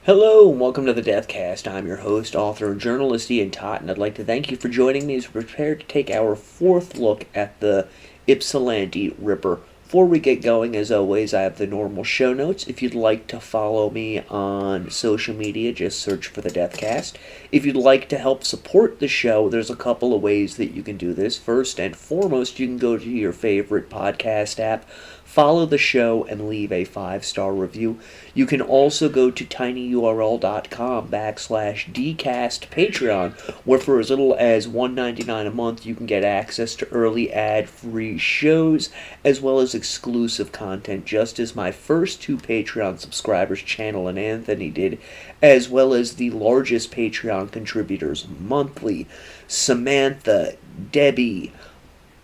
Hello, and welcome to the Deathcast. I'm your host, author, and journalist IanTott, and I'd like to thank you for joining me as we prepare to take our fourth look at the Ypsilanti Ripper. Before we get going, as always, I have the normal show notes. If you'd like to follow me on social media, just search for the Deathcast. If you'd like to help support the show, there's a couple of ways that you can do this. First and foremost, you can go to your favorite podcast app, follow the show, and leave a 5-star review. You can also go to tinyurl.com/dcast Patreon, where for as little as $1.99 a month, you can get access to early ad-free shows, as well as exclusive content, just as my first two Patreon subscribers, Channel and Anthony, did, as well as the largest Patreon contributors monthly, Samantha, Debbie,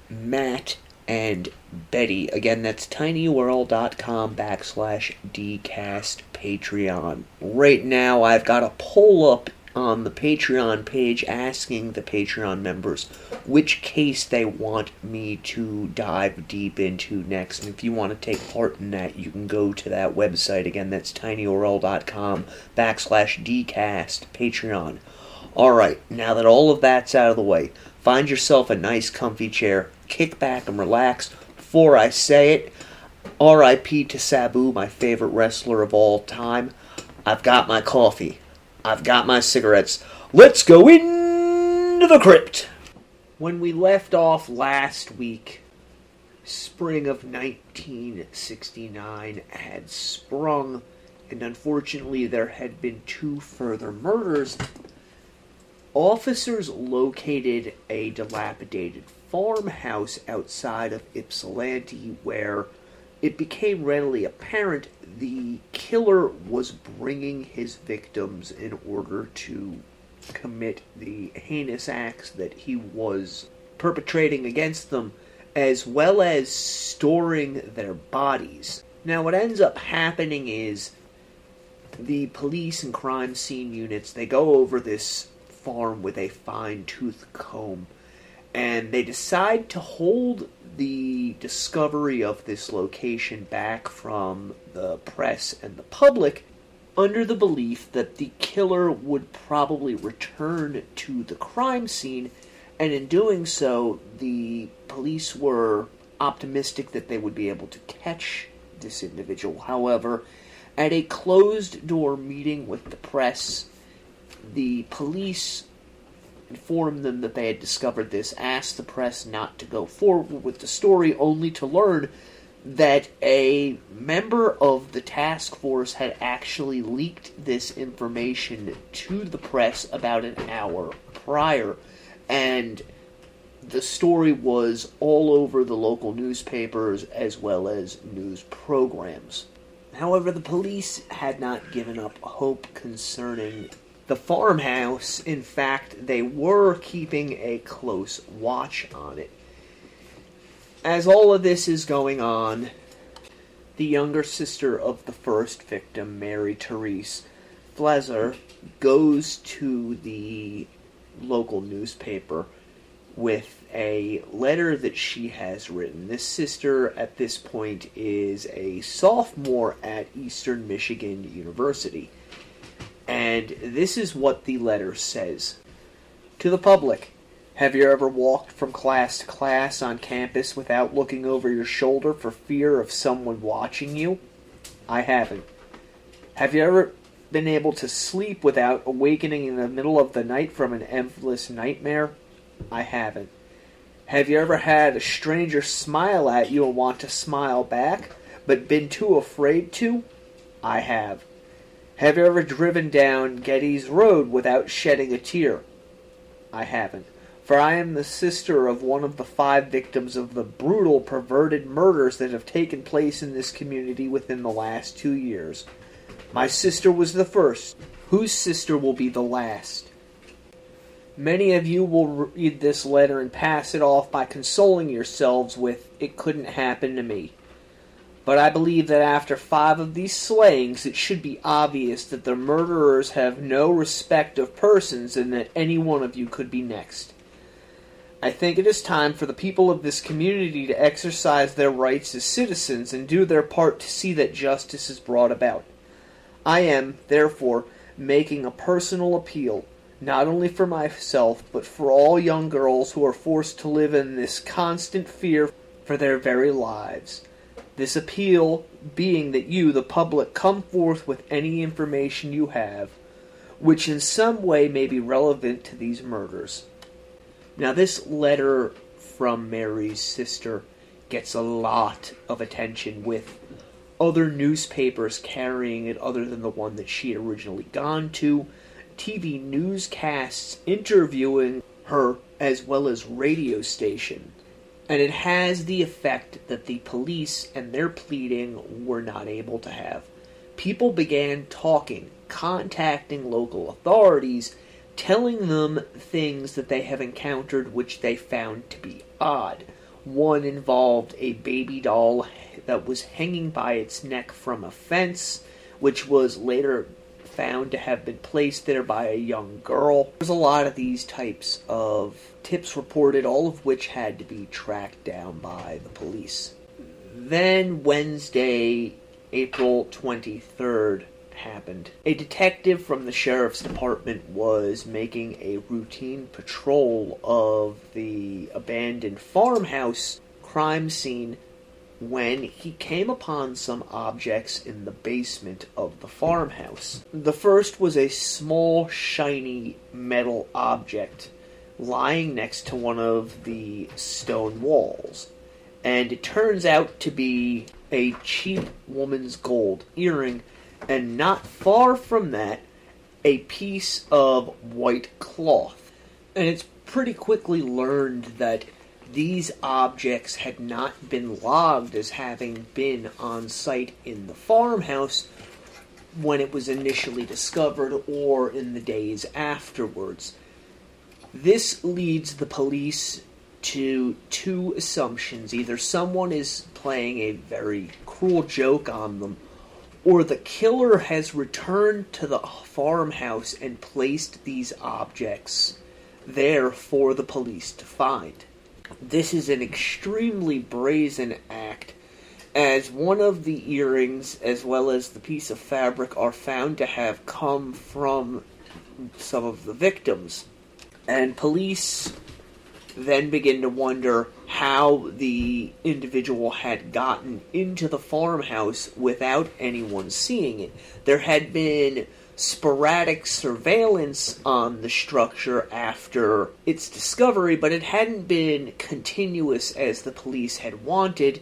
Matt, and Betty. Again, that's tinyurl.com/dcast Patreon. Right now, I've got a poll up on the Patreon page asking the Patreon members which case they want me to dive deep into next. And if you want to take part in that, you can go to that website. Again, that's tinyurl.com/dcast Patreon. Alright, now that all of that's out of the way, find yourself a nice comfy chair, kick back and relax. Before I say it, R.I.P. to Sabu, my favorite wrestler of all time. I've got my coffee. I've got my cigarettes. Let's go into the crypt! When we left off last week, spring of 1969 had sprung, and unfortunately there had been two further murders. Officers located a dilapidated farmhouse outside of Ypsilanti where it became readily apparent the killer was bringing his victims in order to commit the heinous acts that he was perpetrating against them, as well as storing their bodies. Now, what ends up happening is the police and crime scene units, they go over this farm with a fine-tooth comb, and they decide to hold the discovery of this location back from the press and the public under the belief that the killer would probably return to the crime scene, and in doing so, the police were optimistic that they would be able to catch this individual. However, at a closed-door meeting with the press, the police informed them that they had discovered this, asked the press not to go forward with the story, only to learn that a member of the task force had actually leaked this information to the press about an hour prior, and the story was all over the local newspapers as well as news programs. However, the police had not given up hope concerning the farmhouse. In fact, they were keeping a close watch on it. As all of this is going on, the younger sister of the first victim, Mary Therese Flezer, goes to the local newspaper with a letter that she has written. This sister, at this point, is a sophomore at Eastern Michigan University. And this is what the letter says. To the public, have you ever walked from class to class on campus without looking over your shoulder for fear of someone watching you? I haven't. Have you ever been able to sleep without awakening in the middle of the night from an endless nightmare? I haven't. Have you ever had a stranger smile at you and want to smile back, but been too afraid to? I have. Have you ever driven down Getty's Road without shedding a tear? I haven't. For I am the sister of one of the 5 victims of the brutal, perverted murders that have taken place in this community within the last 2 years. My sister was the first. Whose sister will be the last? Many of you will read this letter and pass it off by consoling yourselves with, "It couldn't happen to me." But I believe that after 5 of these slayings, it should be obvious that the murderers have no respect of persons and that any one of you could be next. I think it is time for the people of this community to exercise their rights as citizens and do their part to see that justice is brought about. I am, therefore, making a personal appeal, not only for myself, but for all young girls who are forced to live in this constant fear for their very lives. This appeal being that you, the public, come forth with any information you have, which in some way may be relevant to these murders. Now, this letter from Mary's sister gets a lot of attention, with other newspapers carrying it other than the one that she had originally gone to, TV newscasts interviewing her, as well as radio station. And it has the effect that the police and their pleading were not able to have. People began talking, contacting local authorities, telling them things that they have encountered which they found to be odd. One involved a baby doll that was hanging by its neck from a fence, which was later found to have been placed there by a young girl. There's a lot of these types of tips reported, all of which had to be tracked down by the police. Then Wednesday, April 23rd, happened. A detective from the sheriff's department was making a routine patrol of the abandoned farmhouse crime scene when he came upon some objects in the basement of the farmhouse. The first was a small, shiny metal object lying next to one of the stone walls, and it turns out to be a cheap woman's gold earring, and not far from that, a piece of white cloth. And it's pretty quickly learned that these objects had not been logged as having been on site in the farmhouse when it was initially discovered or in the days afterwards. This leads the police to two assumptions. Either someone is playing a very cruel joke on them, or the killer has returned to the farmhouse and placed these objects there for the police to find. This is an extremely brazen act, as one of the earrings as well as the piece of fabric are found to have come from some of the victims. And police then begin to wonder how the individual had gotten into the farmhouse without anyone seeing it. There had been sporadic surveillance on the structure after its discovery, but it hadn't been continuous as the police had wanted,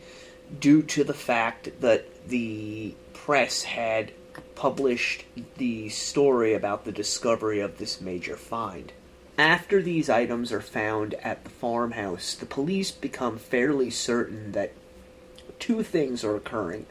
due to the fact that the press had published the story about the discovery of this major find. After these items are found at the farmhouse, the police become fairly certain that two things are occurring.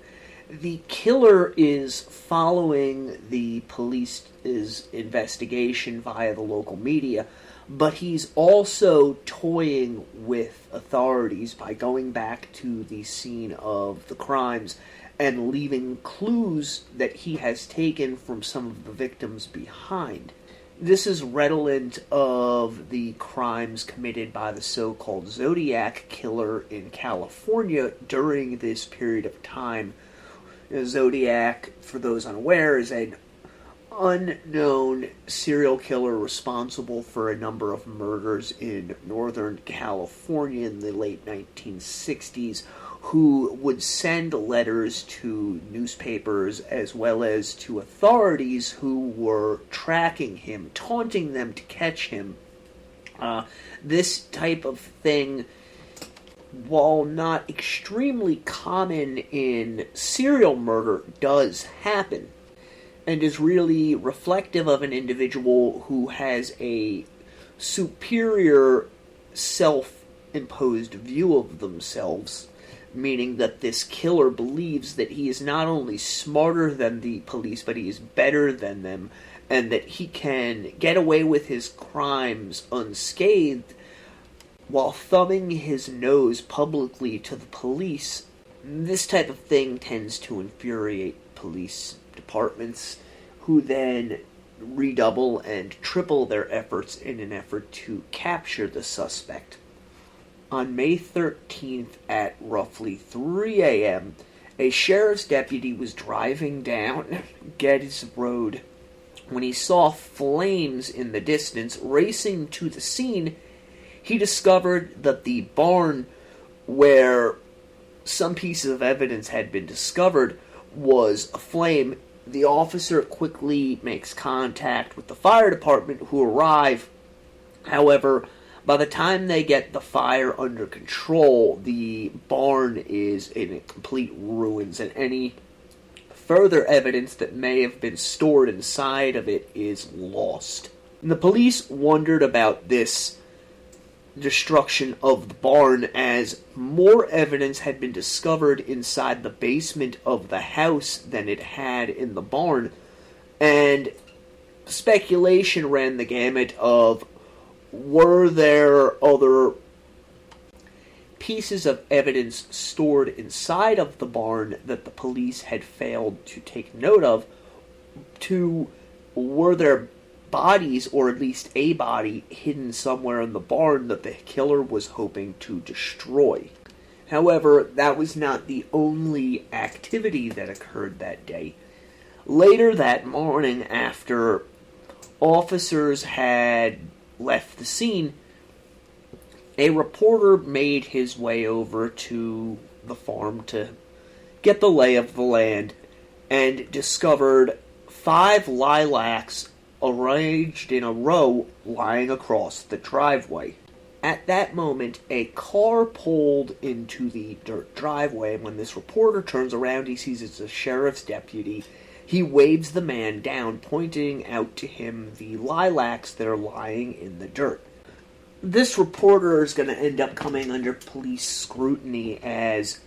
The killer is following the police's investigation via the local media, but he's also toying with authorities by going back to the scene of the crimes and leaving clues that he has taken from some of the victims behind. This is redolent of the crimes committed by the so-called Zodiac killer in California during this period of time. Zodiac, for those unaware, is an unknown serial killer responsible for a number of murders in Northern California in the late 1960s, who would send letters to newspapers as well as to authorities who were tracking him, taunting them to catch him. This type of thing, while not extremely common in serial murder, does happen, and is really reflective of an individual who has a superior self-imposed view of themselves, meaning that this killer believes that he is not only smarter than the police, but he is better than them, and that he can get away with his crimes unscathed while thumbing his nose publicly to the police. This type of thing tends to infuriate police departments, who then redouble and triple their efforts in an effort to capture the suspect. On May 13th at roughly 3 a.m., A sheriff's deputy was driving down Geddes Road when he saw flames in the distance. Racing to the scene, he discovered that the barn where some pieces of evidence had been discovered was aflame. The officer quickly makes contact with the fire department, who arrive. However, by the time they get the fire under control, the barn is in complete ruins, and any further evidence that may have been stored inside of it is lost. And the police wondered about this destruction of the barn, as more evidence had been discovered inside the basement of the house than it had in the barn, and speculation ran the gamut of, were there other pieces of evidence stored inside of the barn that the police had failed to take note of, to were there bodies, or at least a body, hidden somewhere in the barn that the killer was hoping to destroy. However, that was not the only activity that occurred that day. Later that morning, after officers had left the scene, a reporter made his way over to the farm to get the lay of the land and discovered 5 lilacs arranged in a row lying across the driveway. At that moment, a car pulled into the dirt driveway, and when this reporter turns around, he sees it's a sheriff's deputy. He waves the man down, pointing out to him the lilacs that are lying in the dirt. This reporter is going to end up coming under police scrutiny, as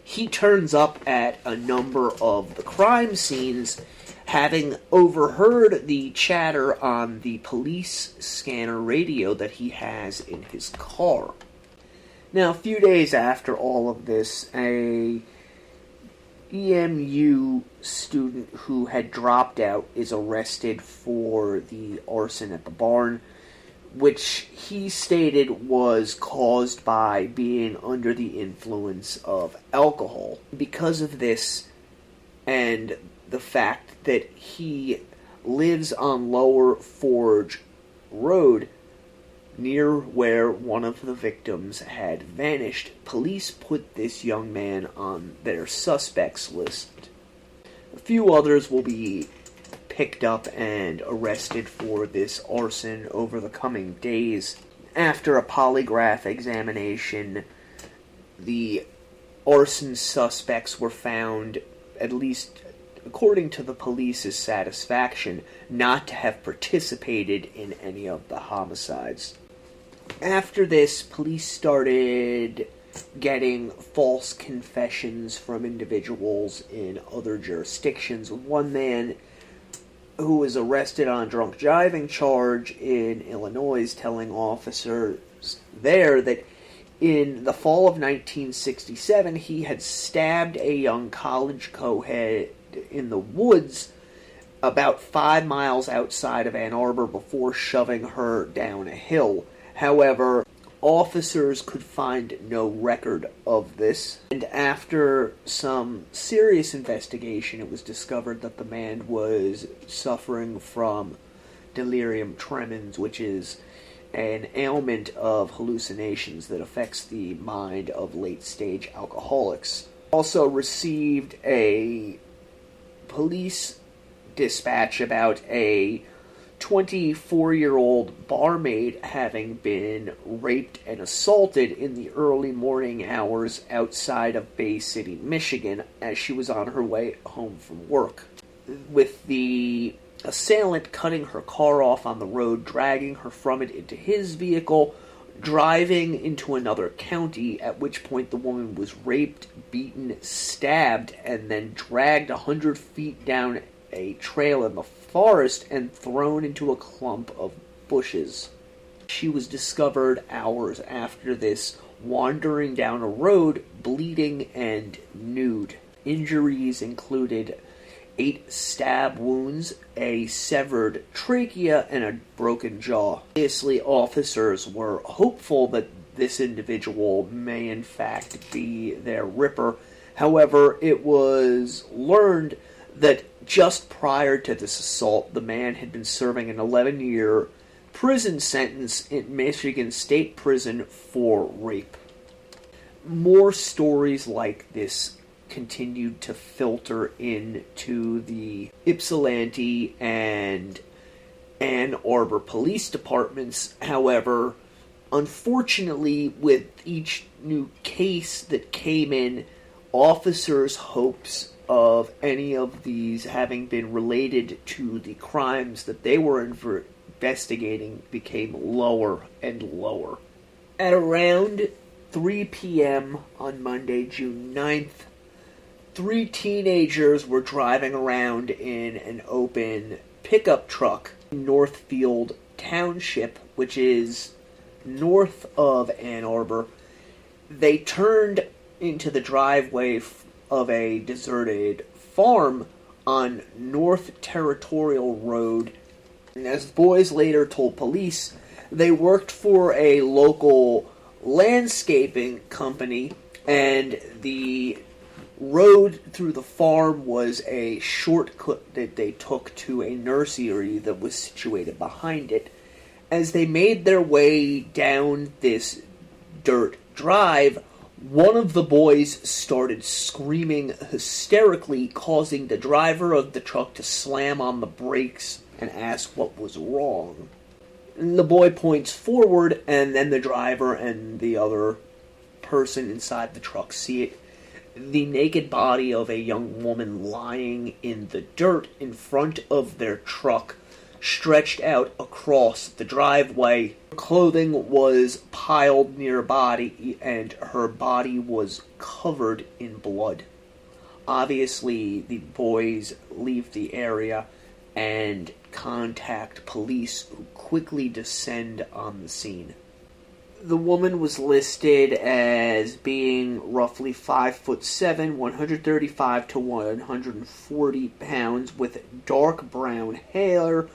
he turns up at a number of the crime scenes, having overheard the chatter on the police scanner radio that he has in his car. Now, a few days after all of this, a EMU student who had dropped out is arrested for the arson at the barn, which he stated was caused by being under the influence of alcohol. Because of this, and the fact that he lives on Lower Forge Road, near where one of the victims had vanished, police put this young man on their suspects list. A few others will be picked up and arrested for this arson over the coming days. After a polygraph examination, the arson suspects were found, at least according to the police's satisfaction, not to have participated in any of the homicides. After this, police started getting false confessions from individuals in other jurisdictions. One man who was arrested on a drunk driving charge in Illinois telling officers there that in the fall of 1967 he had stabbed a young college co-ed in the woods about 5 miles outside of Ann Arbor before shoving her down a hill. However, officers could find no record of this, and after some serious investigation, it was discovered that the man was suffering from delirium tremens, which is an ailment of hallucinations that affects the mind of late-stage alcoholics. Also received a police dispatch about a 24-year-old barmaid having been raped and assaulted in the early morning hours outside of Bay City, Michigan, as she was on her way home from work, with the assailant cutting her car off on the road, dragging her from it into his vehicle, driving into another county, at which point the woman was raped, beaten, stabbed, and then dragged 100 feet down a trail in the forest and thrown into a clump of bushes. She was discovered hours after this, wandering down a road, bleeding and nude. Injuries included 8 stab wounds, a severed trachea, and a broken jaw. Obviously, officers were hopeful that this individual may in fact be their ripper. However, it was learned that just prior to this assault, the man had been serving an 11-year prison sentence in Michigan State Prison for rape. More stories like this continued to filter into the Ypsilanti and Ann Arbor police departments. However, unfortunately, with each new case that came in, officers' hopes of any of these having been related to the crimes that they were investigating became lower and lower. At around 3 p.m. on Monday, June 9th, 3 teenagers were driving around in an open pickup truck in Northfield Township, which is north of Ann Arbor. They turned into the driveway of a deserted farm on North Territorial Road. And as the boys later told police, they worked for a local landscaping company, and the road through the farm was a shortcut that they took to a nursery that was situated behind it. As they made their way down this dirt drive, one of the boys started screaming hysterically, causing the driver of the truck to slam on the brakes and ask what was wrong. And the boy points forward, and then the driver and the other person inside the truck see it. The naked body of a young woman lying in the dirt in front of their truck, stretched out across the driveway. Her clothing was piled nearby, and her body was covered in blood. Obviously, the boys leave the area and contact police, who quickly descend on the scene. The woman was listed as being roughly 5'7", 135 to 140 pounds, with dark brown hair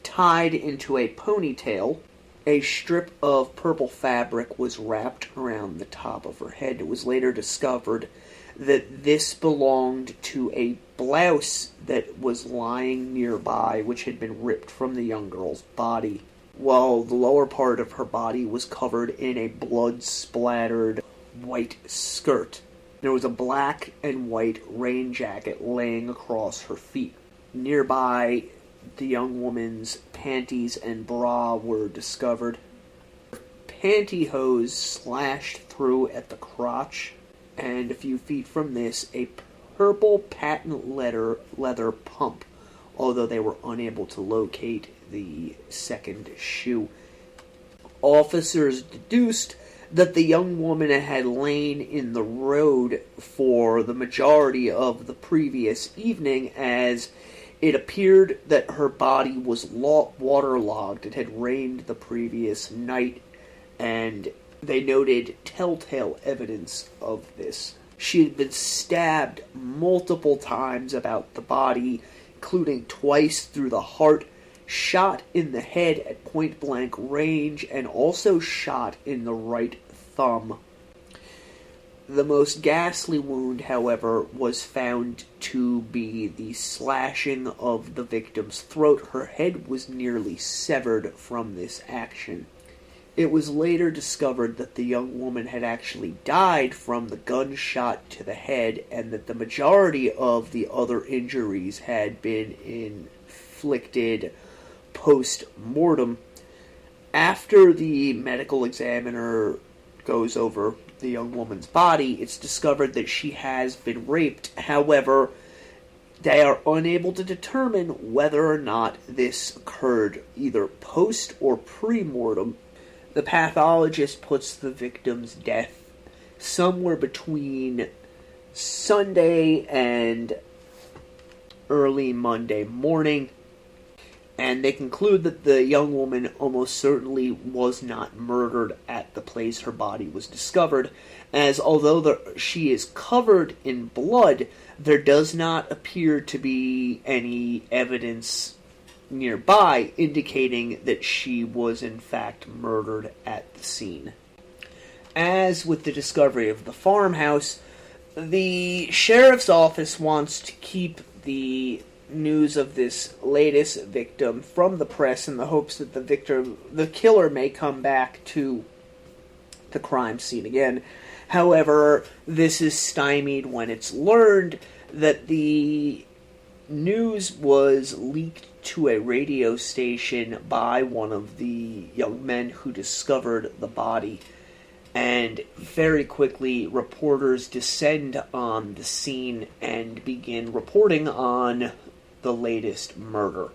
tied into a ponytail. A strip of purple fabric was wrapped around the top of her head. It was later discovered that this belonged to a blouse that was lying nearby, which had been ripped from the young girl's body, while the lower part of her body was covered in a blood-splattered white skirt. There was a black and white rain jacket laying across her feet. Nearby, the young woman's panties and bra were discovered. Pantyhose slashed through at the crotch, and a few feet from this, a purple patent leather pump, although they were unable to locate the second shoe. Officers deduced that the young woman had lain in the road for the majority of the previous evening, as it appeared that her body was waterlogged. It had rained the previous night, and they noted telltale evidence of this. She had been stabbed multiple times about the body, including twice through the heart, shot in the head at point-blank range, and also shot in the right thumb. The most ghastly wound, however, was found to be the slashing of the victim's throat. Her head was nearly severed from this action. It was later discovered that the young woman had actually died from the gunshot to the head, and that the majority of the other injuries had been inflicted post-mortem. After the medical examiner goes over the young woman's body, it's discovered that she has been raped. However, they are unable to determine whether or not this occurred either post or pre-mortem. The pathologist puts the victim's death somewhere between Sunday and early Monday morning, and they conclude that the young woman almost certainly was not murdered at the place her body was discovered, as although she is covered in blood, there does not appear to be any evidence nearby indicating that she was in fact murdered at the scene. As with the discovery of the farmhouse, The sheriff's office wants to keep the news of this latest victim from the press in the hopes that the killer may come back to the crime scene again. However, this is stymied when it's learned that the news was leaked to a radio station by one of the young men who discovered the body. And very quickly, reporters descend on the scene and begin reporting on the latest murder.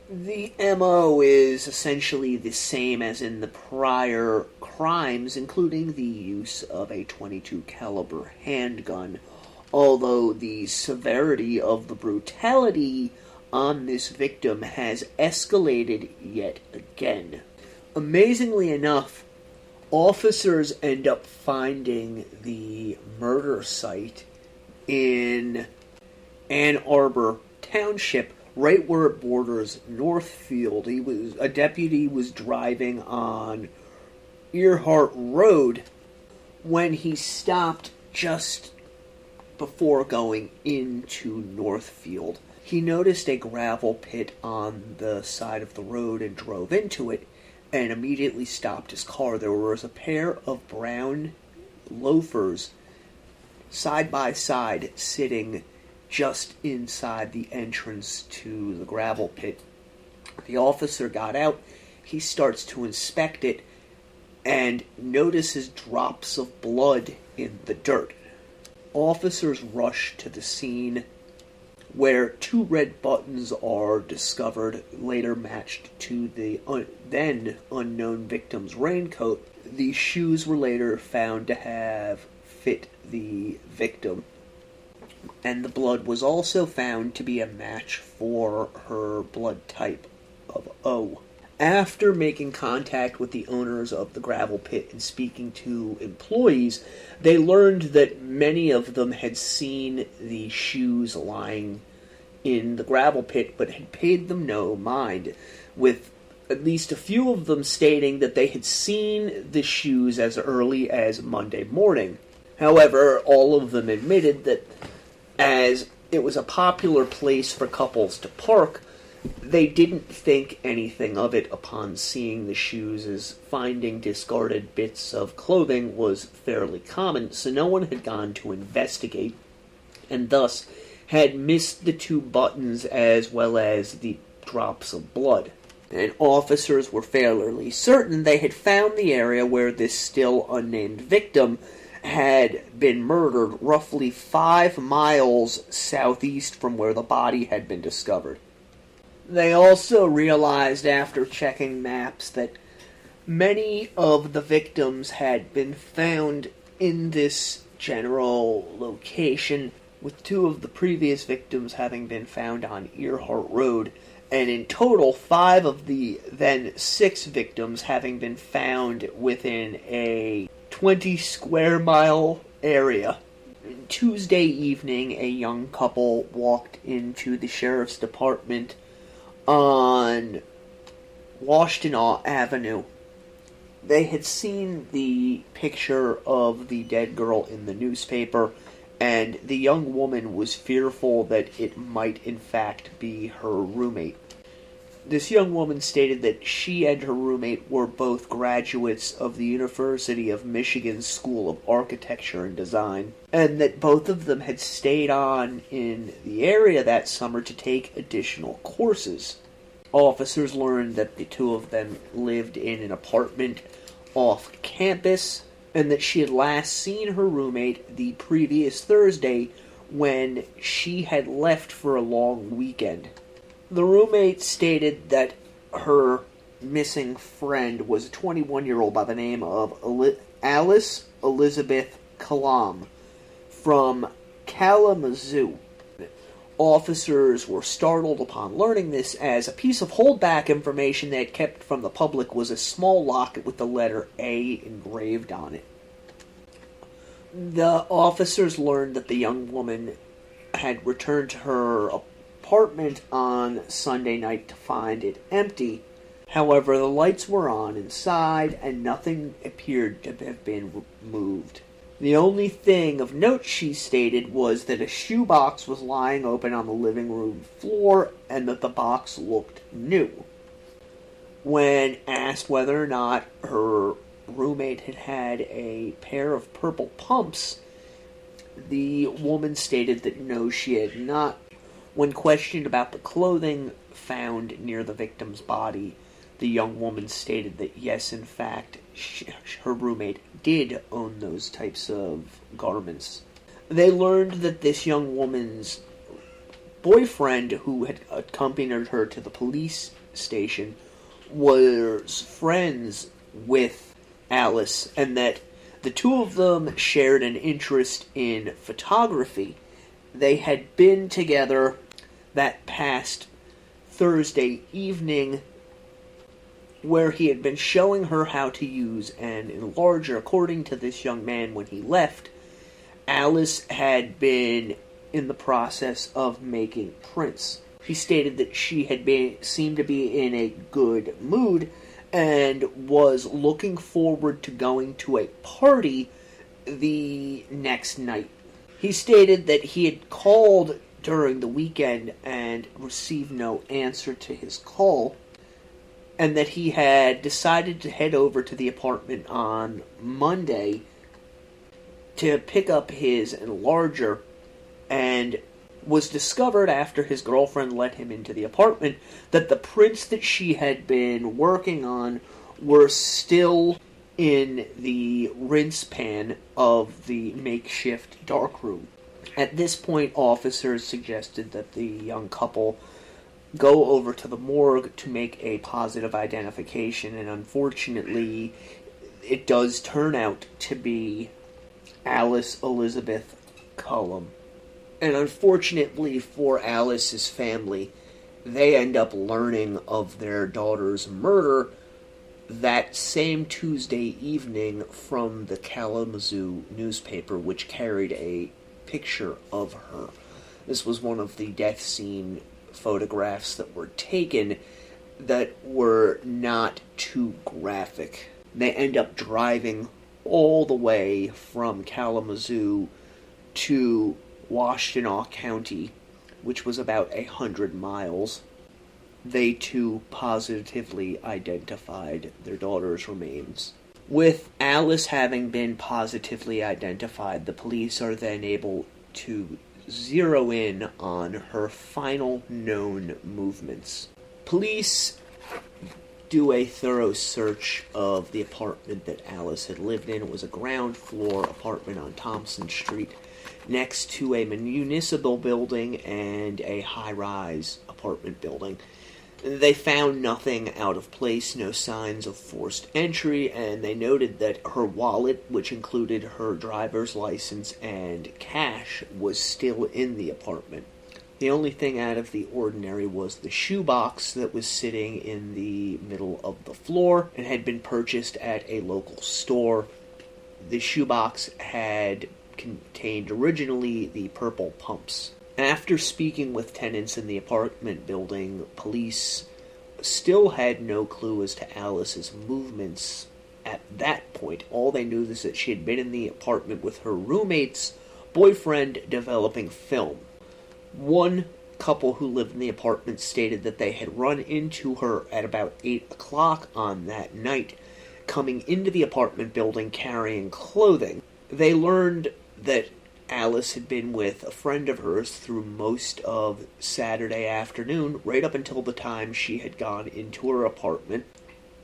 The MO is essentially the same as in the prior crimes, including the use of a .22 caliber handgun, although the severity of the brutality on this victim has escalated yet again. Amazingly enough, officers end up finding the murder site in Ann Arbor Township, right where it borders Northfield. A deputy was driving on Earhart Road when he stopped just before going into Northfield. He noticed a gravel pit on the side of the road and drove into it, and immediately stopped his car. There was a pair of brown loafers side by side sitting just inside the entrance to the gravel pit. The officer got out. He starts to inspect it and notices drops of blood in the dirt. Officers rush to the scene, where 2 red buttons are discovered, later matched to the then unknown victim's raincoat. These shoes were later found to have fit the victim, and the blood was also found to be a match for her blood type of O. After making contact with the owners of the gravel pit and speaking to employees, they learned that many of them had seen the shoes lying in the gravel pit, but had paid them no mind, with at least a few of them stating that they had seen the shoes as early as Monday morning. However, all of them admitted that as it was a popular place for couples to park, they didn't think anything of it upon seeing the shoes, as finding discarded bits of clothing was fairly common, so no one had gone to investigate, and thus had missed the 2 buttons as well as the drops of blood. And officers were fairly certain they had found the area where this still unnamed victim had been murdered, roughly 5 miles southeast from where the body had been discovered. They also realized after checking maps that many of the victims had been found in this general location, with 2 of the previous victims having been found on Earhart Road, and in total 5 of the then 6 victims having been found within a 20 square mile area. Tuesday evening, a young couple walked into the sheriff's department on Washington Avenue. They had seen the picture of the dead girl in the newspaper, and the young woman was fearful that it might in fact be her roommate. This young woman stated that she and her roommate were both graduates of the University of Michigan's School of Architecture and Design, and that both of them had stayed on in the area that summer to take additional courses. Officers learned that the 2 of them lived in an apartment off campus, and that she had last seen her roommate the previous Thursday when she had left for a long weekend. The roommate stated that her missing friend was a 21-year-old by the name of Alice Elizabeth Kalam from Kalamazoo. Officers were startled upon learning this, as a piece of holdback information they had kept from the public was a small locket with the letter A engraved on it. The officers learned that the young woman had returned to her apartment on Sunday night to find it empty. However, the lights were on inside, and nothing appeared to have been moved. The only thing of note, she stated, was that a shoebox was lying open on the living room floor and that the box looked new. When asked whether or not her roommate had had a pair of purple pumps, the woman stated that no, she had not. When questioned about the clothing found near the victim's body, the young woman stated that yes, in fact, her roommate did own those types of garments. They learned that this young woman's boyfriend, who had accompanied her to the police station, was friends with Alice, and that the two of them shared an interest in photography. They had been together that past Thursday evening, where he had been showing her how to use an enlarger. According to this young man, when he left, Alice had been in the process of making prints. She stated that she had seemed to be in a good mood and was looking forward to going to a party the next night. He stated that he had called during the weekend and received no answer to his call, and that he had decided to head over to the apartment on Monday to pick up his enlarger, and was discovered after his girlfriend let him into the apartment that the prints that she had been working on were still in the rinse pan of the makeshift darkroom. At this point, officers suggested that the young couple go over to the morgue to make a positive identification, and unfortunately, it does turn out to be Alice Elizabeth Cullum. And unfortunately for Alice's family, they end up learning of their daughter's murder that same Tuesday evening from the Kalamazoo newspaper, which carried a picture of her. This was one of the death scene photographs that were taken that were not too graphic. They end up driving all the way from Kalamazoo to Washtenaw County, which was about 100 miles. They too positively identified their daughter's remains. With Alice having been positively identified, the police are then able to zero in on her final known movements. Police do a thorough search of the apartment that Alice had lived in. It was a ground floor apartment on Thompson Street, next to a municipal building and a high-rise apartment building. They found nothing out of place, no signs of forced entry, and they noted that her wallet, which included her driver's license and cash, was still in the apartment. The only thing out of the ordinary was the shoebox that was sitting in the middle of the floor and had been purchased at a local store. The shoebox had contained originally the purple pumps. After speaking with tenants in the apartment building, police still had no clue as to Alice's movements at that point. All they knew is that she had been in the apartment with her roommate's boyfriend developing film. One couple who lived in the apartment stated that they had run into her at about 8 o'clock on that night, coming into the apartment building carrying clothing. They learned that Alice had been with a friend of hers through most of Saturday afternoon, right up until the time she had gone into her apartment,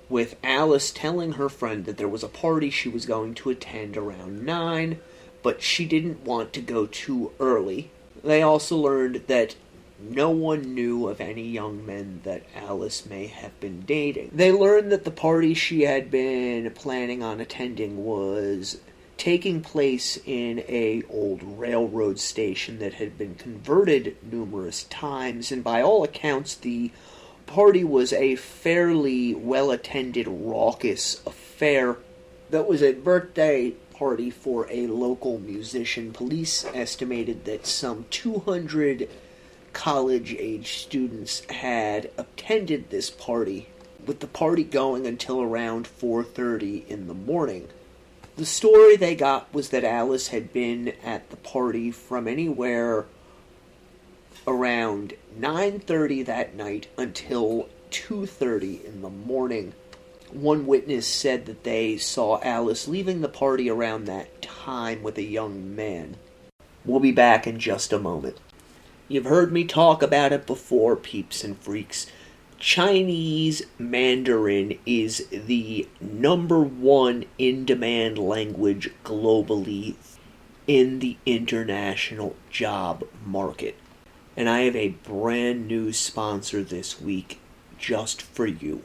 with Alice telling her friend that there was a party she was going to attend around 9, but she didn't want to go too early. They also learned that no one knew of any young men that Alice may have been dating. They learned that the party she had been planning on attending was taking place in a old railroad station that had been converted numerous times, and by all accounts the party was a fairly well-attended, raucous affair that was a birthday party for a local musician. Police estimated that some 200 college-age students had attended this party, with the party going until around 4:30 in the morning. The story they got was that Alice had been at the party from anywhere around 9:30 that night until 2:30 in the morning. One witness said that they saw Alice leaving the party around that time with a young man. We'll be back in just a moment. You've heard me talk about it before, peeps and freaks. Chinese Mandarin is the #1 in-demand language globally in the international job market. And I have a brand new sponsor this week just for you.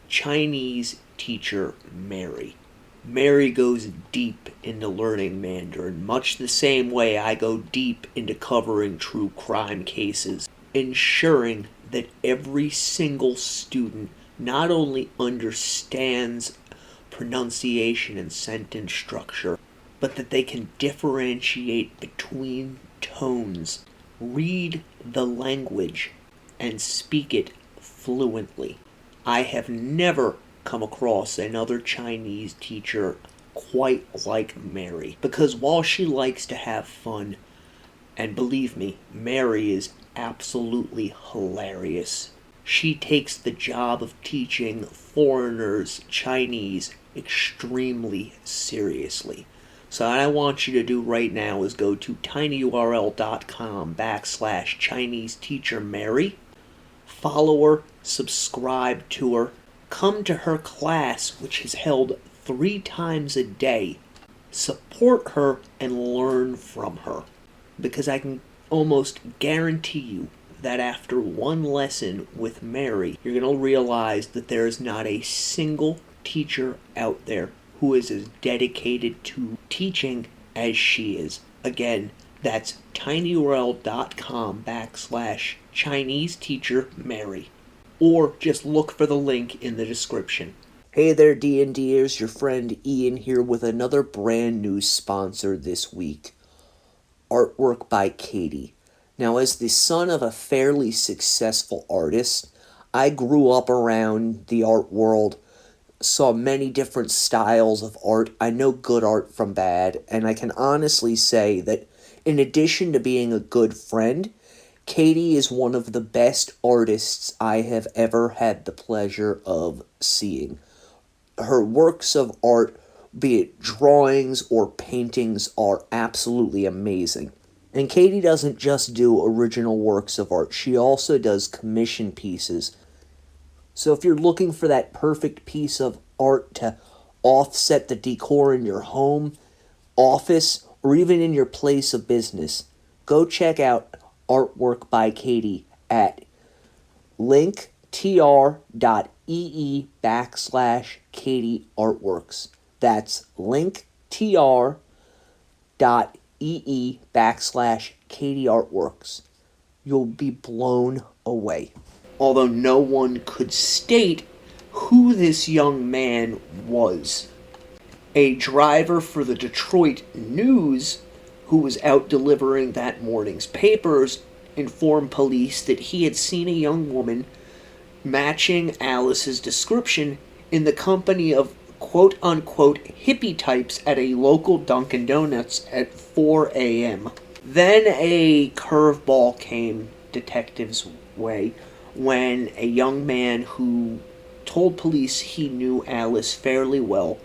Chinese teacher Mary. Mary goes deep into learning Mandarin, much the same way I go deep into covering true crime cases, ensuring that every single student not only understands pronunciation and sentence structure, but that they can differentiate between tones, read the language, and speak it fluently. I have never come across another Chinese teacher quite like Mary, because while she likes to have fun, and believe me, Mary is absolutely hilarious, she takes the job of teaching foreigners Chinese extremely seriously. So what I want you to do right now is go to tinyurl.com/Chinese teacher Mary, follow her, subscribe to her, come to her class, which is held 3 times a day. Support her and learn from her, because I can almost guarantee you that after one lesson with Mary, you're going to realize that there is not a single teacher out there who is as dedicated to teaching as she is. Again, that's tinyurl.com/Chinese teacher Mary. Or just look for the link in the description. Hey there, D&Ders, your friend Ian here with another brand new sponsor this week. Artwork by Katie. Now, as the son of a fairly successful artist, I grew up around the art world, saw many different styles of art. I know good art from bad, and I can honestly say that in addition to being a good friend, Katie is one of the best artists I have ever had the pleasure of seeing. Her works of art, be it drawings or paintings, are absolutely amazing. And Katie doesn't just do original works of art, she also does commission pieces. So if you're looking for that perfect piece of art to offset the decor in your home, office, or even in your place of business, go check out Artwork by Katie at linktr.ee/Katie Artworks. That's linktr.ee/Katie Artworks. You'll be blown away. Although no one could state who this young man was. A driver for the Detroit News, who was out delivering that morning's papers, informed police that he had seen a young woman matching Alice's description in the company of quote-unquote hippie types at a local Dunkin' Donuts at 4 a.m. Then a curveball came detectives' way when a young man who told police he knew Alice fairly well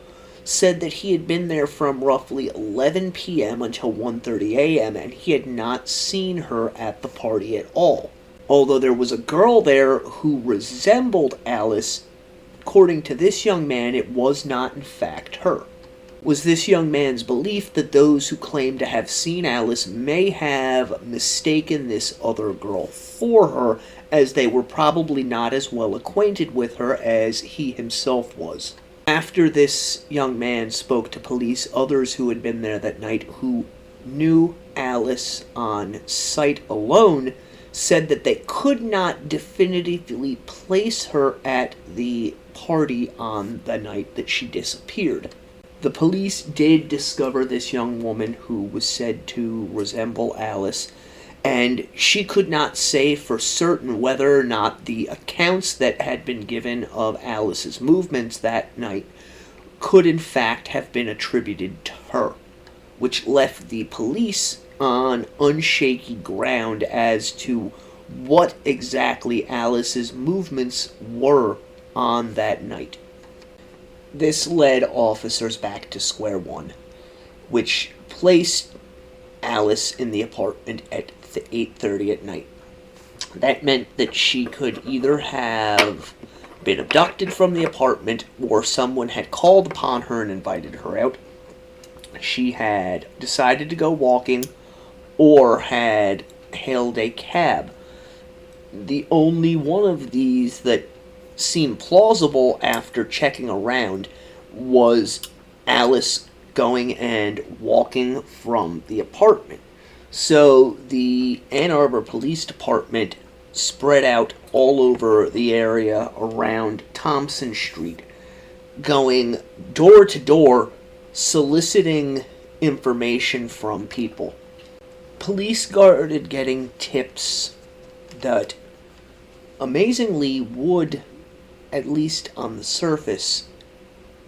said that he had been there from roughly 11 p.m. until 1:30 a.m. and he had not seen her at the party at all. Although there was a girl there who resembled Alice, according to this young man, it was not in fact her. Was this young man's belief that those who claimed to have seen Alice may have mistaken this other girl for her, as they were probably not as well acquainted with her as he himself was. After this young man spoke to police, others who had been there that night who knew Alice on sight alone said that they could not definitively place her at the party on the night that she disappeared. The police did discover this young woman who was said to resemble Alice, and she could not say for certain whether or not the accounts that had been given of Alice's movements that night could in fact have been attributed to her, which left the police on unshaky ground as to what exactly Alice's movements were on that night. This led officers back to square one, which placed Alice in the apartment at 8:30 at night. That meant that she could either have been abducted from the apartment or someone had called upon her and invited her out. She had decided to go walking or had hailed a cab. The only one of these that seemed plausible after checking around was Alice going and walking from the apartment. So the Ann Arbor Police Department spread out all over the area around Thompson Street, going door to door, soliciting information from people. Police started getting tips that amazingly would, at least on the surface,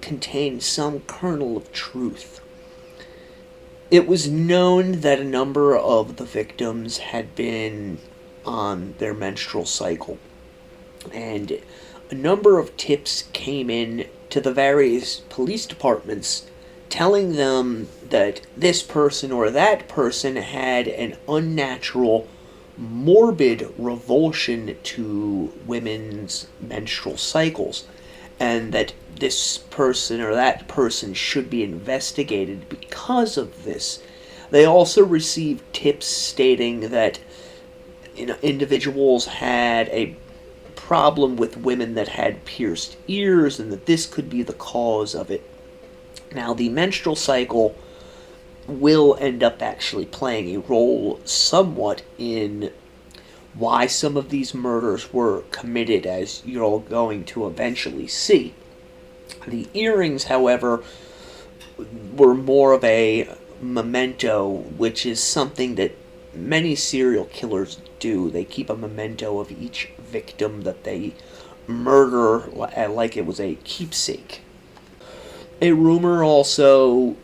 contain some kernel of truth. It was known that a number of the victims had been on their menstrual cycle, and a number of tips came in to the various police departments telling them that this person or that person had an unnatural, morbid revulsion to women's menstrual cycles, and that this person or that person should be investigated because of this. They also received tips stating that individuals had a problem with women that had pierced ears and that this could be the cause of it. Now, the menstrual cycle will end up actually playing a role somewhat in why some of these murders were committed, as you're all going to eventually see. The earrings, however, were more of a memento, which is something that many serial killers do. They keep a memento of each victim that they murder like it was a keepsake. A rumor also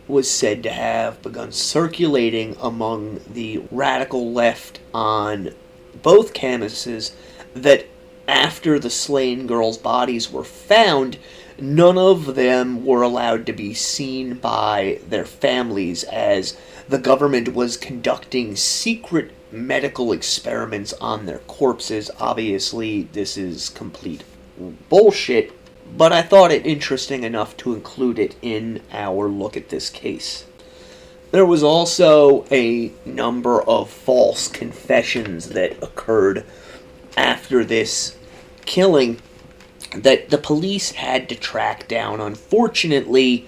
was said to have begun circulating among the radical left on both campuses that after the slain girls' bodies were found, none of them were allowed to be seen by their families, as the government was conducting secret medical experiments on their corpses. Obviously, this is complete bullshit, but I thought it interesting enough to include it in our look at this case. There was also a number of false confessions that occurred after this killing that the police had to track down. Unfortunately,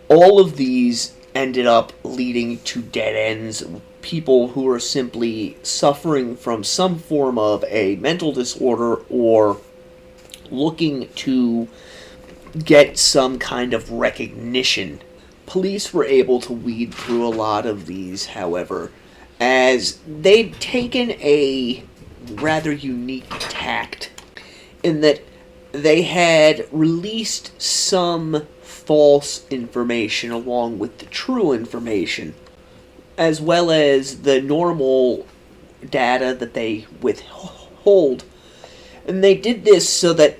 all of these ended up leading to dead ends. People who are simply suffering from some form of a mental disorder or looking to get some kind of recognition. Police were able to weed through a lot of these, however, as they'd taken a rather unique tact in that they had released some false information along with the true information, as well as the normal data that they withhold. And they did this so that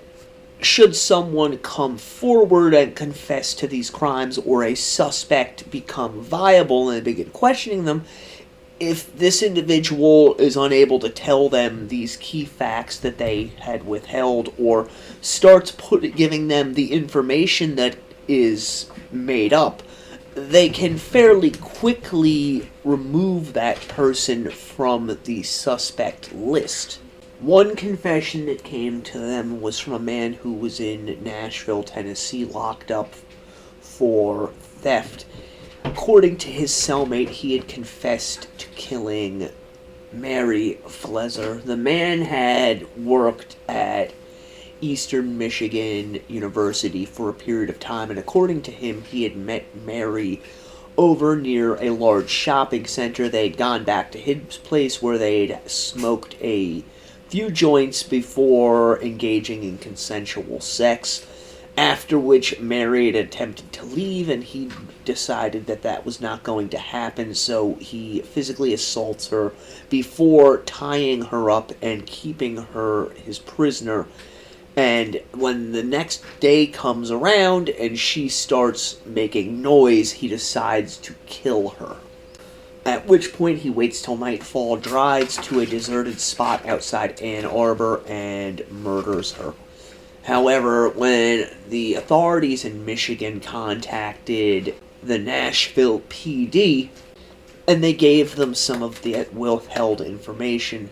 should someone come forward and confess to these crimes, or a suspect become viable and begin questioning them, if this individual is unable to tell them these key facts that they had withheld, or starts giving them the information that is made up, they can fairly quickly remove that person from the suspect list. One confession that came to them was from a man who was in Nashville, Tennessee, locked up for theft. According to his cellmate, he had confessed to killing Mary Flezer. The man had worked at Eastern Michigan University for a period of time, and according to him, he had met Mary over near a large shopping center. They'd gone back to his place where they'd smoked a few joints before engaging in consensual sex, after which Mary had attempted to leave, and he decided that that was not going to happen, so he physically assaults her before tying her up and keeping her his prisoner. And when the next day comes around and she starts making noise, he decides to kill her. At which point he waits till nightfall, drives to a deserted spot outside Ann Arbor, and murders her. However, when the authorities in Michigan contacted the Nashville PD, and they gave them some of the withheld information,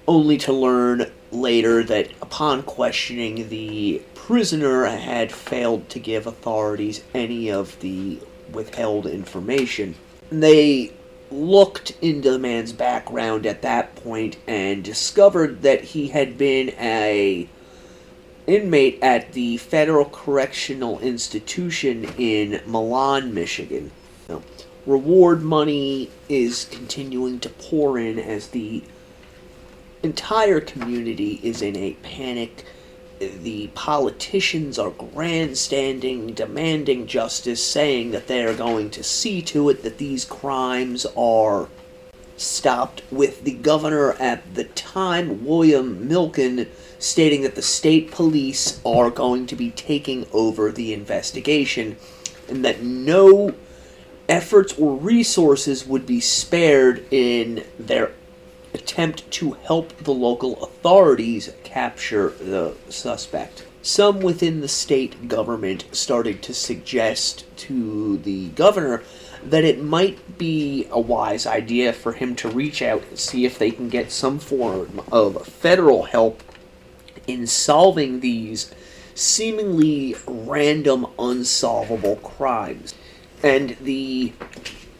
only to learn later that upon questioning, the prisoner had failed to give authorities any of the withheld information. They looked into the man's background at that point and discovered that he had been a inmate at the Federal Correctional Institution in Milan, Michigan. Now, reward money is continuing to pour in as the entire community is in a panic. The politicians are grandstanding, demanding justice, saying that they are going to see to it that these crimes are stopped, with the governor at the time, William Milken, stating that the state police are going to be taking over the investigation and that no efforts or resources would be spared in their attempt to help the local authorities capture the suspect. Some within the state government started to suggest to the governor that it might be a wise idea for him to reach out and see if they can get some form of federal help in solving these seemingly random, unsolvable crimes. And the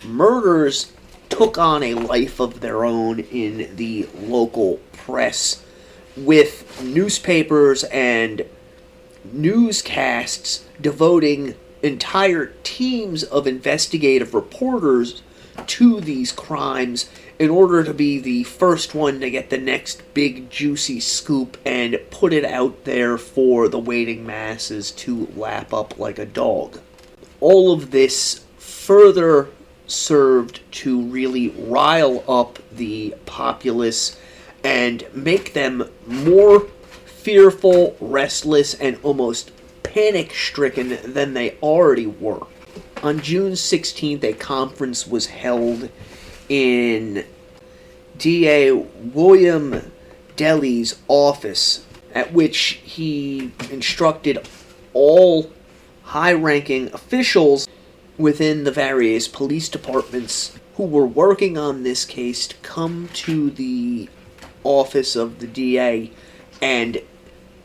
murders took on a life of their own in the local press, with newspapers and newscasts devoting entire teams of investigative reporters to these crimes in order to be the first one to get the next big juicy scoop and put it out there for the waiting masses to lap up like a dog. All of this further served to really rile up the populace and make them more fearful, restless, and almost panic-stricken than they already were. On June 16th, a conference was held in DA William Delly's office, at which he instructed all high-ranking officials within the various police departments who were working on this case to come to the office of the DA and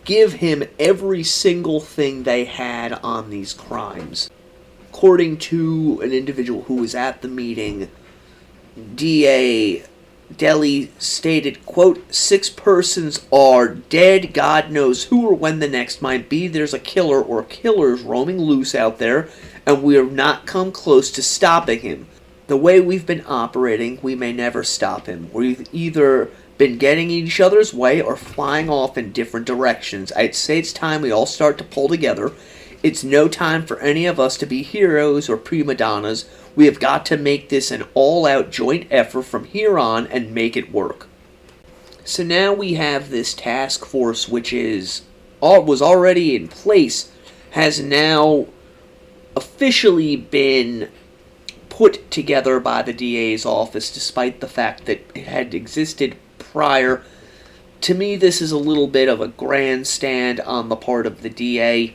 give him every single thing they had on these crimes. According to an individual who was at the meeting, DA Delly stated, quote, 6 persons are dead. God knows who or when the next might be. There's a killer or killers roaming loose out there, and we have not come close to stopping him. The way we've been operating, we may never stop him. We've either been getting each other's way or flying off in different directions. I'd say it's time we all start to pull together. It's no time for any of us to be heroes or prima donnas. We have got to make this an all-out joint effort from here on and make it work. So now we have this task force, which was already in place, has now officially been put together by the DA's office, despite the fact that it had existed prior. To me, this is a little bit of a grandstand on the part of the DA,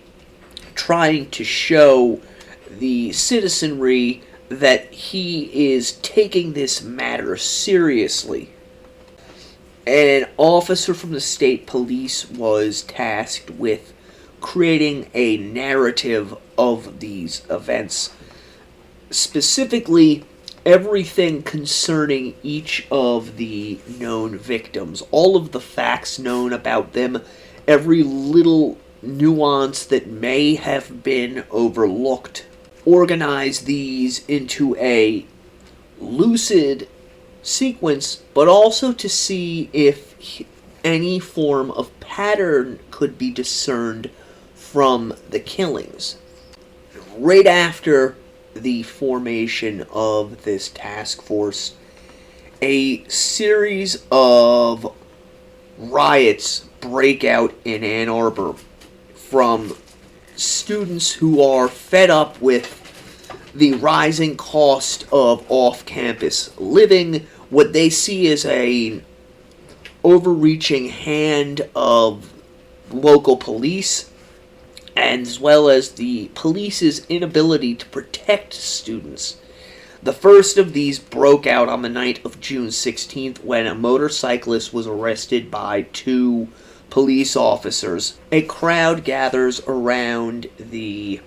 trying to show the citizenry that he is taking this matter seriously. An officer from the state police was tasked with creating a narrative of these events, specifically everything concerning each of the known victims, all of the facts known about them, every little nuance that may have been overlooked. Organize these into a lucid sequence, but also to see if any form of pattern could be discerned from the killings. Right after the formation of this task force, a series of riots break out in Ann Arbor from students who are fed up with the rising cost of off-campus living, what they see as a overreaching hand of local police, as well as the police's inability to protect students. The first of these broke out on the night of June 16th when a motorcyclist was arrested by two police officers. A crowd gathers around the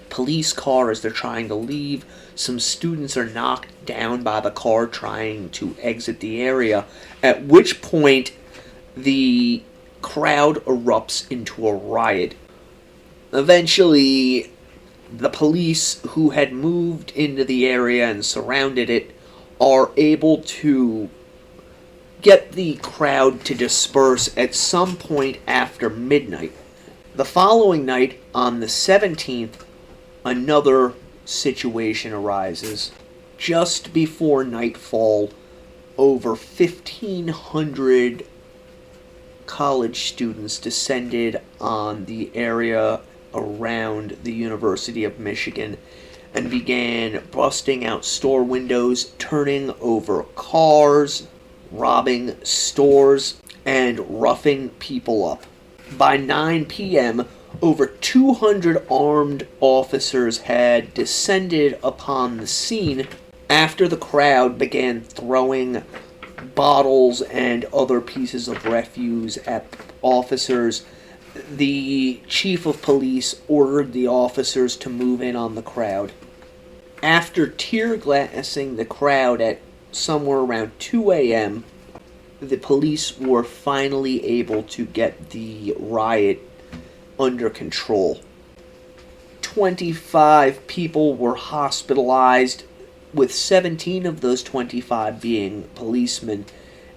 police car as they're trying to leave. Some students are knocked down by the car trying to exit the area, at which point the crowd erupts into a riot. Eventually, the police who had moved into the area and surrounded it are able to get the crowd to disperse at some point after midnight. The following night, on the 17th, another situation arises. Just before nightfall, over 1,500 college students descended on the area around the University of Michigan and began busting out store windows, turning over cars, robbing stores, and roughing people up. By 9 p.m., over 200 armed officers had descended upon the scene after the crowd began throwing bottles and other pieces of refuse at officers. The chief of police ordered the officers to move in on the crowd. After tear gassing the crowd at somewhere around 2 a.m., the police were finally able to get the riot under control. 25 people were hospitalized, with 17 of those 25 being policemen,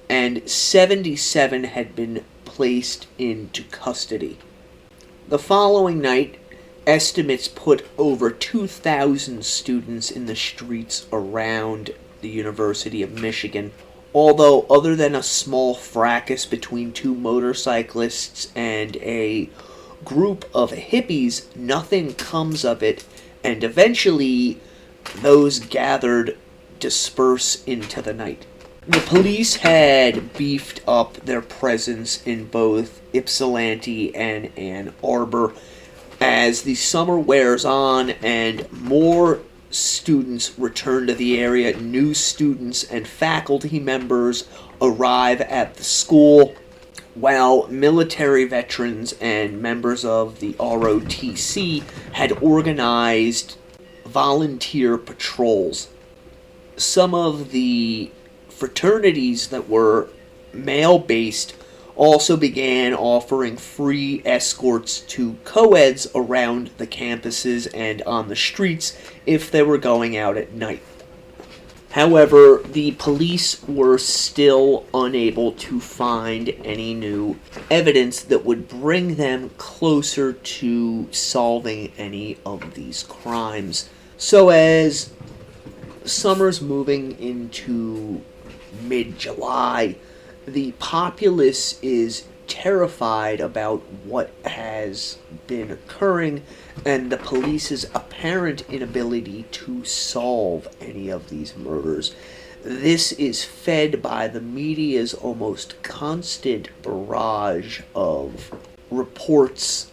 and 77 had been placed into custody. The following night, estimates put over 2,000 students in the streets around the University of Michigan, although other than a small fracas between two motorcyclists and a group of hippies, nothing comes of it, and eventually those gathered disperse into the night. The police had beefed up their presence in both Ypsilanti and Ann Arbor. As the summer wears on and more students return to the area, new students and faculty members arrive at the school, while military veterans and members of the ROTC had organized volunteer patrols. Some of the fraternities that were male-based also began offering free escorts to co-eds around the campuses and on the streets if they were going out at night. However, the police were still unable to find any new evidence that would bring them closer to solving any of these crimes. So as summer's moving into mid-July, the populace is terrified about what has been occurring and the police's apparent inability to solve any of these murders. This is fed by the media's almost constant barrage of reports,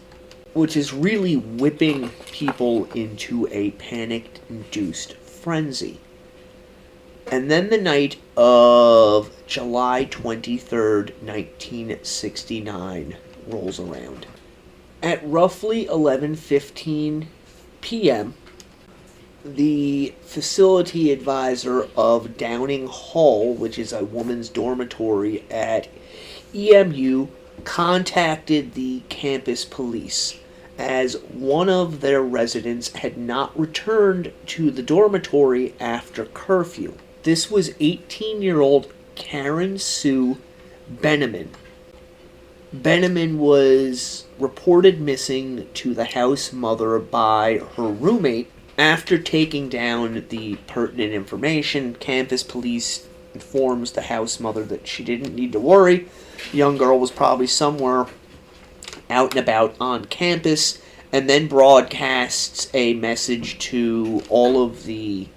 which is really whipping people into a panic-induced frenzy. And then the night of July 23rd, 1969 rolls around. At roughly 11:15 p.m., the facility advisor of Downing Hall, which is a women's dormitory at EMU, contacted the campus police as one of their residents had not returned to the dormitory after curfew. This was 18-year-old Karen Sue Benneman. Benjamin was reported missing to the house mother by her roommate. After taking down the pertinent information, campus police informs the house mother that she didn't need to worry. The young girl was probably somewhere out and about on campus, and then broadcasts a message to all of the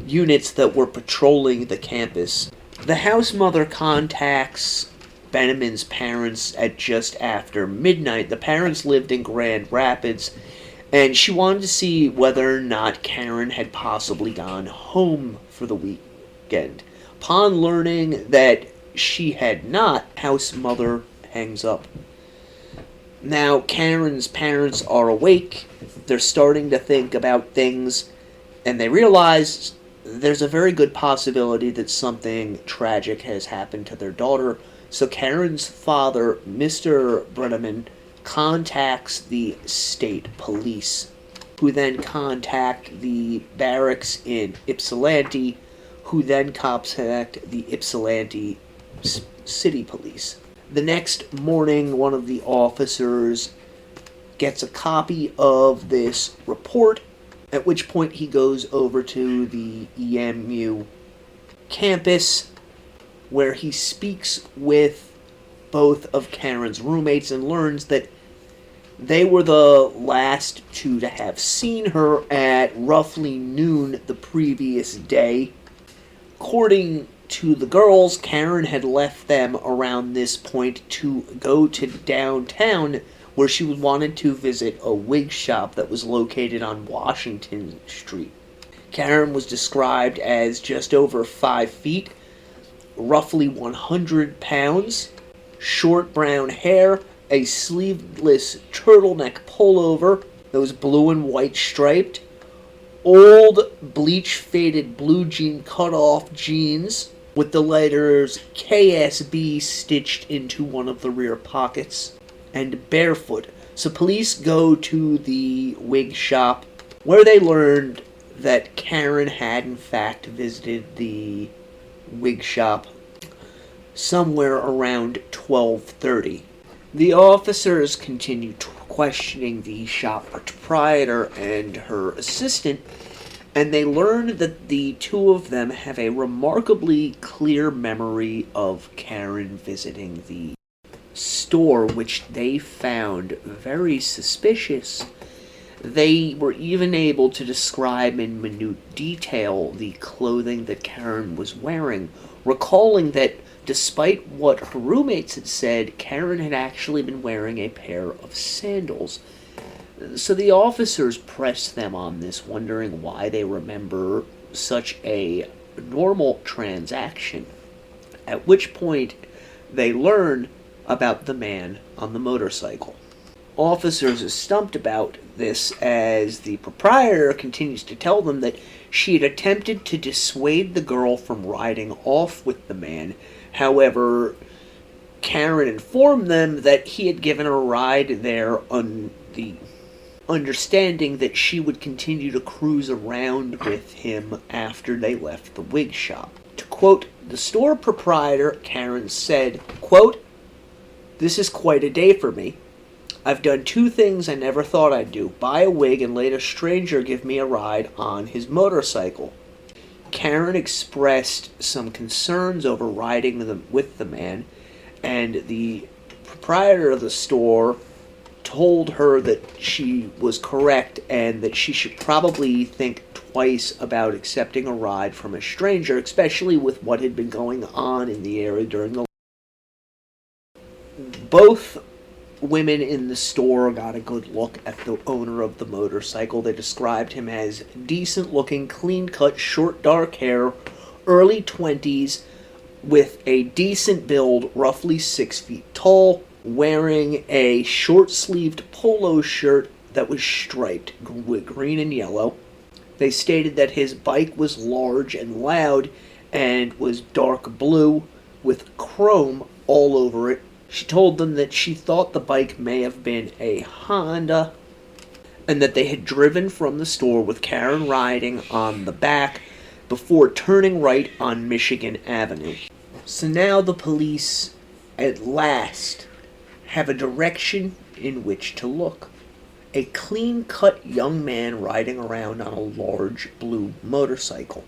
units that were patrolling the campus. The house mother contacts Benjamin's parents at just after midnight. The parents lived in Grand Rapids, and she wanted to see whether or not Karen had possibly gone home for the weekend. Upon learning that she had not, house mother hangs up. Now, Karen's parents are awake. They're starting to think about things, and they realize there's a very good possibility that something tragic has happened to their daughter. So Karen's father, Mr. Brenneman, contacts the state police, who then contact the barracks in Ypsilanti, who then contact the Ypsilanti city police. The next morning, one of the officers gets a copy of this report, at which point he goes over to the EMU campus, where he speaks with both of Karen's roommates and learns that they were the last two to have seen her at roughly noon the previous day. According to the girls, Karen had left them around this point to go to downtown, where she wanted to visit a wig shop that was located on Washington Street. Karen was described as just over 5 feet, roughly 100 pounds, short brown hair, a sleeveless turtleneck pullover that was blue and white striped, old bleach-faded blue jean cut-off jeans with the letters KSB stitched into one of the rear pockets, and barefoot. So police go to the wig shop, where they learned that Karen had in fact visited the wig shop somewhere around 12:30. The officers continue questioning the shop proprietor and her assistant, and they learn that the two of them have a remarkably clear memory of Karen visiting the store, which they found very suspicious. They were even able to describe in minute detail the clothing that Karen was wearing, recalling that despite what her roommates had said, Karen had actually been wearing a pair of sandals. So the officers pressed them on this, wondering why they remember such a normal transaction, at which point they learn about the man on the motorcycle. Officers are stumped about this as the proprietor continues to tell them that she had attempted to dissuade the girl from riding off with the man. However, Karen informed them that he had given her a ride there on the understanding that she would continue to cruise around with him after they left the wig shop. To quote the store proprietor, Karen said, quote, "This is quite a day for me. I've done two things I never thought I'd do: buy a wig and let a stranger give me a ride on his motorcycle." Karen expressed some concerns over riding with the man, and the proprietor of the store told her that she was correct and that she should probably think twice about accepting a ride from a stranger, especially with what had been going on in the area during the... Both women in the store got a good look at the owner of the motorcycle. They described him as decent-looking, clean-cut, short, dark hair, early 20s, with a decent build, roughly 6 feet tall, wearing a short-sleeved polo shirt that was striped with green and yellow. They stated that his bike was large and loud and was dark blue with chrome all over it. She told them that she thought the bike may have been a Honda, and that they had driven from the store with Karen riding on the back before turning right on Michigan Avenue. So now the police, at last, have a direction in which to look. A clean-cut young man riding around on a large blue motorcycle.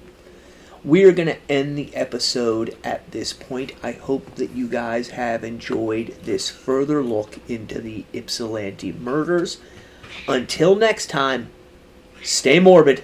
We are going to end the episode at this point. I hope that you guys have enjoyed this further look into the Ypsilanti murders. Until next time, stay morbid.